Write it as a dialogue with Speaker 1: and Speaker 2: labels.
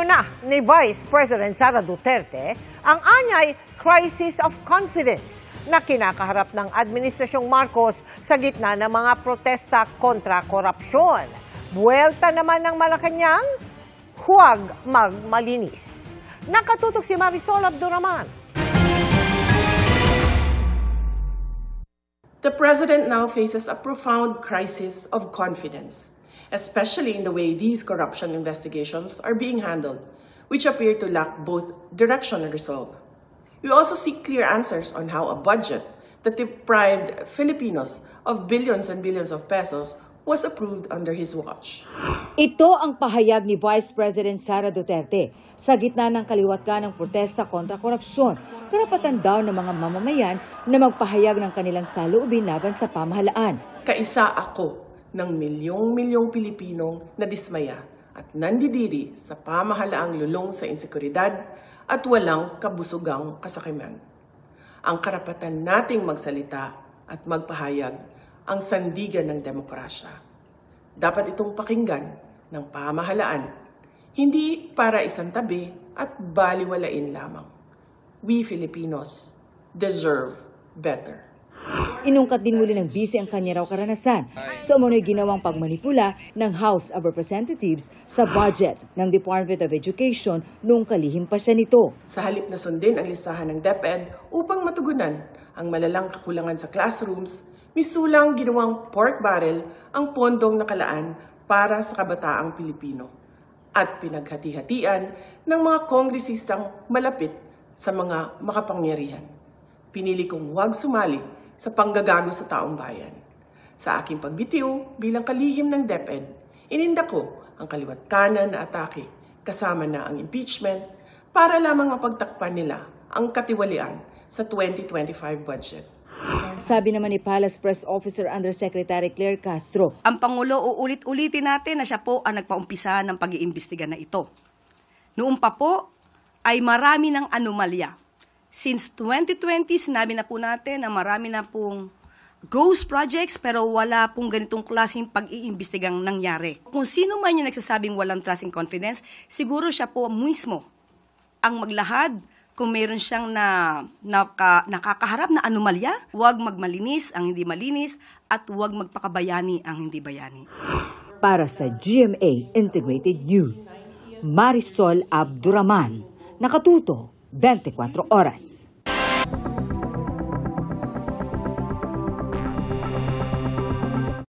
Speaker 1: na ni Vice President Sara Duterte ang anyay crisis of confidence na kinakaharap ng Administrasyong Marcos sa gitna ng mga protesta kontra korupsyon. Buwelta naman ng Malacanang, huwag magmalinis. Nakatutok si Marisol Abduraman.
Speaker 2: The President now faces a profound crisis of confidence, especially in the way these corruption investigations are being handled, which appear to lack both direction and resolve. We also seek clear answers on how a budget that deprived Filipinos of billions and billions of pesos was approved under his watch.
Speaker 3: Ito ang pahayag ni Vice President Sara Duterte sa gitna ng kaliwat ng protesta kontra korupsyon. Karapatan daw ng mga mamamayan na magpahayag ng kanilang saloobin laban sa pamahalaan.
Speaker 2: Kaisa ako ng milyong-milyong Pilipinong nadismaya at nandidiri sa pamahalaang lulong sa insekuridad at walang kabusugang kasakiman. Ang karapatan nating magsalita at magpahayag ang sandigan ng demokrasya. Dapat itong pakinggan ng pamahalaan, hindi para isang tabi at baliwalain lamang. We Filipinos deserve better.
Speaker 3: Inungkat din muli ng bise ang kanya raw karanasan sa umunoy ginawang pagmanipula ng House of Representatives sa budget ng Department of Education noong kalihim pa siya nito.
Speaker 2: Sa halip na sundin ang listahan ng DepEd upang matugunan ang malalang kakulangan sa classrooms, misulang ginawang pork barrel ang pondong nakalaan para sa kabataang Pilipino at pinaghati-hatian ng mga kongresistang malapit sa mga makapangyarihan. Pinili kong huwag sumali sa panggagago sa taong bayan. Sa aking pagbitiw bilang kalihim ng DepEd, ininda ko ang kaliwat-kanan na atake kasama na ang impeachment para lamang mapagtakpan nila ang katiwalian sa 2025 budget.
Speaker 3: Sabi naman ni Palace Press Officer Undersecretary Claire Castro,
Speaker 4: ang Pangulo, uulit-ulitin natin na siya po ang nagpaumpisa ng pag-iimbestiga na ito. Noon pa po ay marami ng anomalya. Since 2020, sinabi na po natin na marami na pong ghost projects pero wala pong ganitong klaseng pag-iimbestigang nangyari. Kung sino man yung nagsasabing walang trust and confidence, siguro siya po mismo ang maglahad kung meron siyang nakakaharap na anomalya. Huwag magmalinis ang hindi malinis at huwag magpakabayani ang hindi bayani.
Speaker 3: Para sa GMA Integrated News, Marisol Abduraman, nakatuto 24 oras.